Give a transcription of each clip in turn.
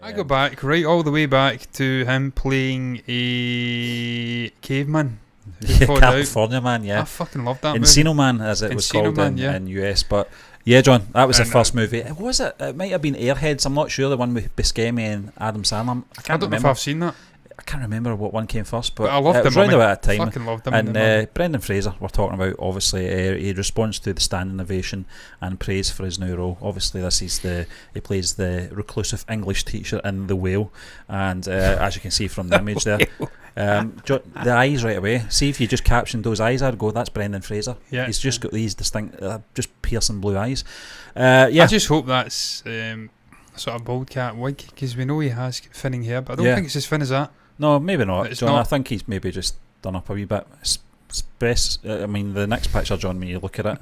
I go back, right all the way back to him playing a caveman. Yeah, California Man, yeah. I fucking loved that Encino movie. Man, as it was Encino called Man, in US. But yeah, John, that was the And, first movie. Was it? It might have been Airheads. I'm not sure. The one with Buscemi and Adam Sandler. I I can't don't know remember. if I've seen that. I can't remember what one came first, but I loved it was him. round about that time. Fucking loved him. in the And Brendan Fraser, we're talking about, obviously, he responds to the standing ovation and praise for his new role. Obviously, he plays the reclusive English teacher in The Whale, and as you can see from the image there, the eyes right away. See if you just captioned those eyes, I'd go, that's Brendan Fraser. Yeah, he's just got these distinct, just piercing blue eyes. Yeah, I just hope that's a sort of bald cat wig, because we know he has thinning hair, but I don't think it's as thin as that. No, maybe not, It's John. not. I think he's maybe just done up a wee bit. I mean, the next picture, John, when you look at it,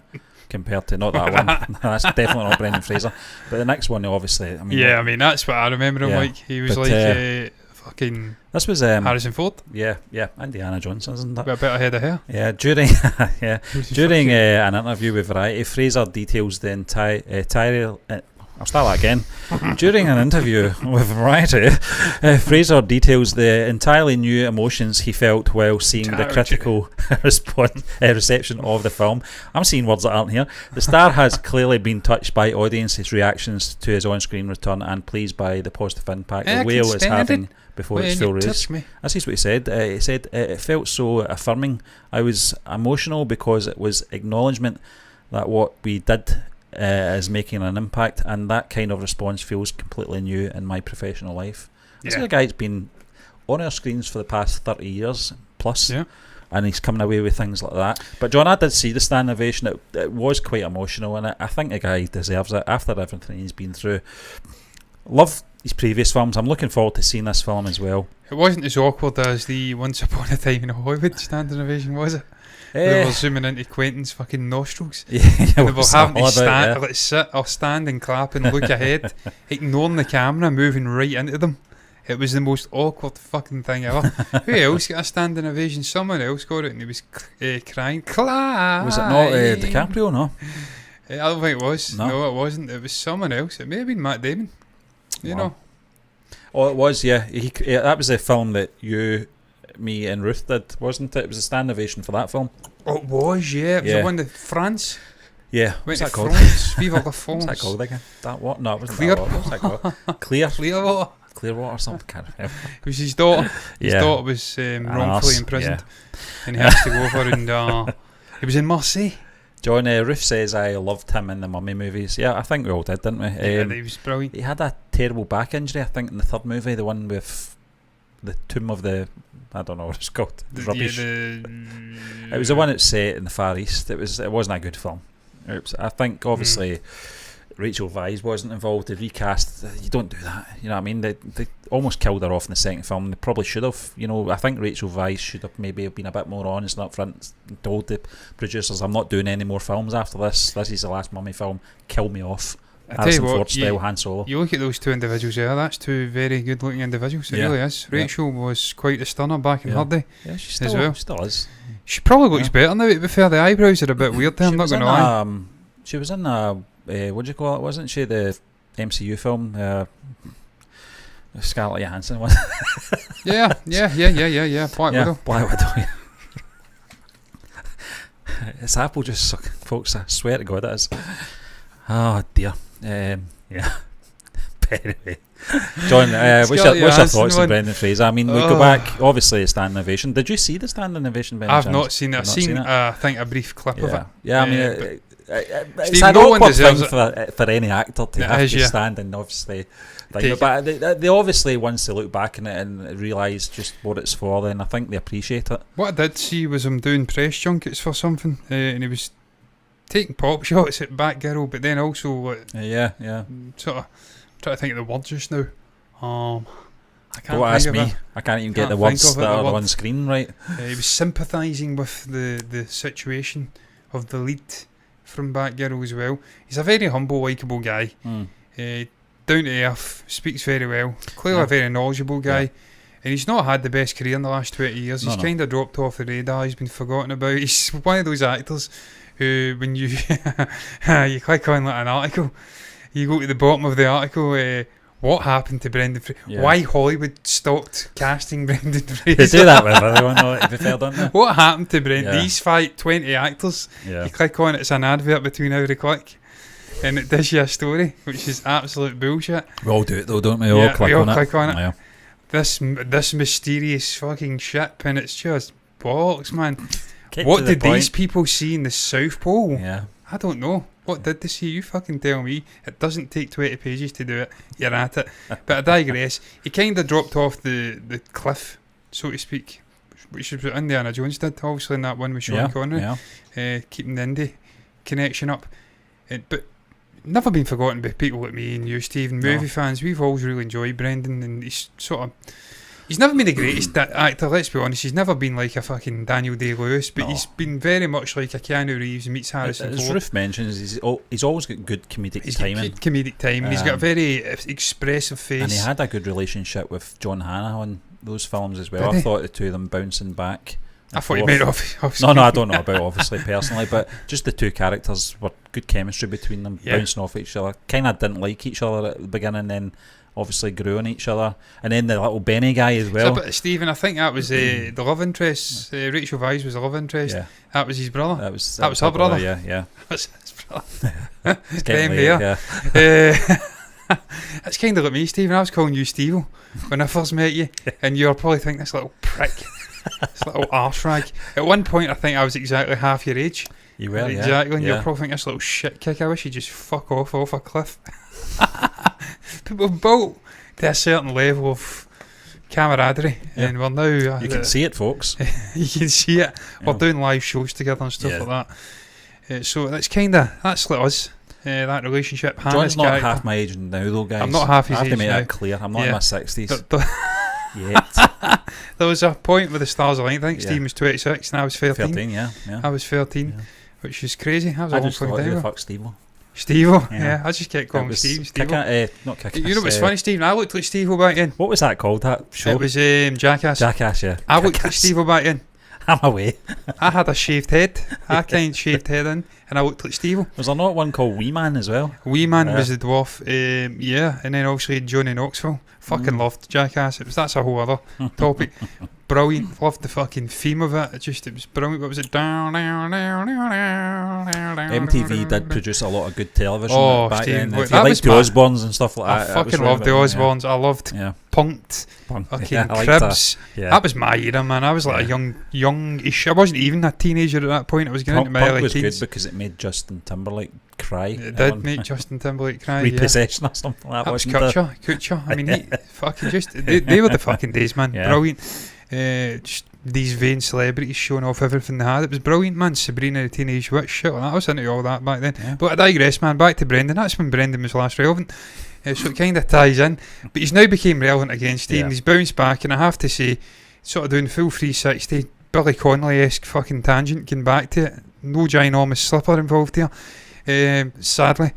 compared to not that one, that's definitely not Brendan Fraser. But the next one, obviously, I mean, I mean that's what I remember him like. He was fucking. This was Harrison Ford. Yeah, Indiana Jones, isn't that? With a bit of head of hair. Yeah, during an interview with Variety, Fraser details the entire. I'll start that again. During an interview with Variety, Fraser details the entirely new emotions he felt while seeing the critical reception of the film. I'm seeing words that aren't here. The star has clearly been touched by audiences' reactions to his on-screen return and pleased by the positive impact the Whale is having before its full release. This is what he said. He said, it felt so affirming. I was emotional because it was acknowledgement that what we did is making an impact, and that kind of response feels completely new in my professional life. This is a guy that's been on our screens for the past 30 years plus, and he's coming away with things like that. But John, I did see the standing ovation. It was quite emotional, and I think the guy deserves it after everything he's been through. Love his previous films. I'm looking forward to seeing this film as well. It wasn't as awkward as the Once Upon a Time in Hollywood standing ovation, was it? They were zooming into Quentin's fucking nostrils. They were having to sit or stand and clap and look ahead, ignoring the camera, moving right into them. It was the most awkward fucking thing ever. Who else got a standing ovation? Someone else got it, and he was crying. Was it not DiCaprio? No, I don't think it was. No, it wasn't. It was someone else. It may have been Matt Damon. You know. Oh, it was. Yeah, that was the film that you, me and Ruth did, wasn't it? It was a stand ovation for that film. Oh, it was, yeah. It was the one to France. Yeah. Went to France. Viva la France. What's that called again? That what? No, it wasn't Clear. that what. What's that called? Clearwater. Clearwater or something. Can't remember. It was his daughter. His daughter was wrongfully imprisoned. And he had to go over and he was in Marseille. John, Ruth says I loved him in the Mummy movies. Yeah, I think we all did, didn't we? He was brilliant. He had a terrible back injury, I think, in the third movie, the one with the Tomb of the... I don't know what it's called. Rubbish. It was the one that's set in the Far East. It wasn't a good film. I think, obviously, Rachel Weisz wasn't involved. The recast, you don't do that. You know what I mean? They almost killed her off in the second film. They probably should have. You know, I think Rachel Weisz should have maybe been a bit more honest and up front and told the producers, I'm not doing any more films after this. This is the last Mummy film. Kill me off. Harrison Ford style Han Solo. You look at those two individuals there, that's two very good looking individuals. It really is. Rachel was quite a stunner back in her day. Yeah, she still is. She probably looks better now, to be fair. The eyebrows are a bit weird there, I'm not going to lie. She was in what do you call it, wasn't she, the MCU film, Scarlett Johansson was. yeah, Black Widow, yeah. It's apple just sucking, folks, I swear to God it is. Oh dear. Yeah. Anyway, John, what's your thoughts on Brendan Fraser? I mean, we go back, obviously, a standing ovation. Did you see the standing ovation? I've not seen it. I've seen I think a brief clip of it. Yeah, I mean, it's an awkward thing for any actor to have to stand and obviously. But they obviously, once they look back on it and realise just what it's for, then I think they appreciate it. What I did see was him doing press junkets for something, and he was taking pop shots at Batgirl, but then also sort of trying to think of the words just now. I can't. Don't ask me. I can't even get the words that are on screen right. He was sympathising with the situation of the lead from Batgirl as well. He's a very humble, likeable guy. Down to earth, speaks very well. Clearly a very knowledgeable guy. And he's not had the best career in the last 20 years. He's kind of dropped off the radar. He's been forgotten about. He's one of those actors who, when you you click on like an article, you go to the bottom of the article, what happened to Brendan Fraser? Yeah. Why Hollywood stopped casting Brendan Fraser? They do that with everyone, though, to be fair, don't they? What happened to Brendan? Yeah. These 20 actors. Yeah. You click on it, it's an advert between every click. And it does you a story, which is absolute bullshit. We all do it though, don't we? We all click on it. Yeah. This mysterious fucking ship, and it's just bollocks, man. Get What to the did point. these people see in the South Pole? Yeah. I don't know. What did they see? You fucking tell me. It doesn't take 20 pages to do it. You're at it. But I digress. He kind of dropped off the cliff, so to speak, which is what Indiana Jones did, obviously, in that one with Sean Connery. Yeah. Keeping the indie connection up. But never been forgotten by people like me and you, Stephen. Movie fans, we've always really enjoyed Brendan, and he's never been the greatest actor, let's be honest. He's never been like a fucking Daniel Day-Lewis, but he's been very much like a Keanu Reeves meets Harrison Ford. As Ruth mentions, he's always got good comedic timing. Good comedic timing. He's got a very expressive face. And he had a good relationship with John Hannah on those films as well. Did I he? thought the two of them bouncing back. I thought you meant off No, I don't know about obviously personally, but just the two characters were good chemistry between them, bouncing off each other. Kind of didn't like each other at the beginning, then obviously grew on each other, and then the little Benny guy as well. But Stephen, I think that was the love interest. Rachel Weisz was the love interest. Yeah. That was his brother. That was her brother. Yeah. That was his brother. It's getting late, there. It's kind of like me, Stephen. I was calling you Steve when I first met you, and you were probably thinking, this little prick, this little arse rag. At one point, I think I was exactly half your age. You were, exactly, and you're probably thinking, this little shit kick. I wish he'd just fuck off a cliff. But we've built to a certain level of camaraderie, and we're now. You can see it, folks. You can see it. We're doing live shows together and stuff like that. So that's like us. That relationship. John's not half my age now, though, guys. I'm not half his age. I have to make now. that clear. I'm not in my 60s yet. There was a point with the stars aligned. I think Steve was 26 and I was 13. 13, yeah. I was 13, which is crazy. That was a long just thought, time who the ago. fuck's Steve-O? Steve-O, I just kept calling him Steve. Not Kick-Ass. You know what's funny, Stephen? I looked like Steve-O back then. What was that called, that show? It was Jackass. Jackass, yeah. I looked like Steve-O back then. I'm away. I had a shaved head. I kind of shaved head in, and I looked like Steve-O. Was there not one called Wee Man as well? Wee Man was the dwarf, and then obviously Johnny Knoxville. Fucking loved Jackass. That's a whole other topic. Brilliant. Loved the fucking theme of it. It was brilliant. What was it? MTV did produce a lot of good television back Stephen, then. If you liked the Osbournes and stuff like that. I fucking loved the Osbournes. I loved Punk'd. Fucking Cribs. That was my era, man. I was like a youngish. I wasn't even a teenager at that point. I was getting into my early was teens. good because it made Justin Timberlake cry. It did make Justin Timberlake cry. Repossession or something like that. That was Kutcher. I mean, he fucking they were the fucking days, man. Brilliant. Just these vain celebrities showing off everything they had. It was brilliant, man. Sabrina the Teenage Witch, shit like that. I was into all that back then. But I digress, man. Back to Brendan. That's when Brendan was last relevant. So it kind of ties in. But he's now became relevant again, Steve. He's bounced back, and I have to say, sort of doing full 360, Billy Connolly-esque fucking tangent, getting back to it. No ginormous slipper involved here. Sadly.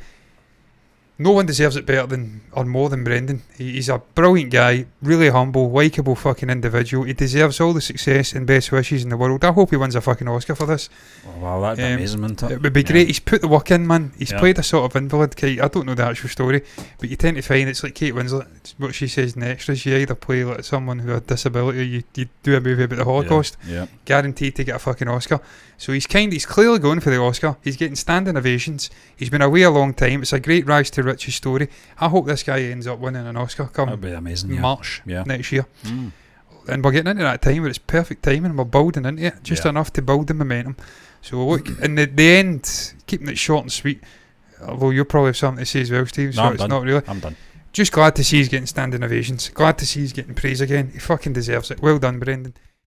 No one deserves it better than or more than Brendan. He's a brilliant guy, really humble, likeable fucking individual. He deserves all the success and best wishes in the world. I hope he wins a fucking Oscar for this. Oh, wow, that'd be amazing, wouldn't it? It would be great. He's put the work in, man. He's played a sort of invalid. I don't know the actual story, but you tend to find it's like Kate Winslet. It's what she says in the extras. You either play like someone who had a disability, or you do a movie about the Holocaust. Guaranteed to get a fucking Oscar. So he's clearly going for the Oscar. He's getting standing ovations. He's been away a long time. It's a great rise to riches story. I hope this guy ends up winning an Oscar come That'd be amazing, March next year. And we're getting into that time where it's perfect timing and we're building into it, just enough to build the momentum. So look, in the end, keeping it short and sweet, although you'll probably have something to say as well, Steve, so it's not really. I'm done. Just glad to see he's getting standing ovations. Glad to see he's getting praise again. He fucking deserves it. Well done, Brendan.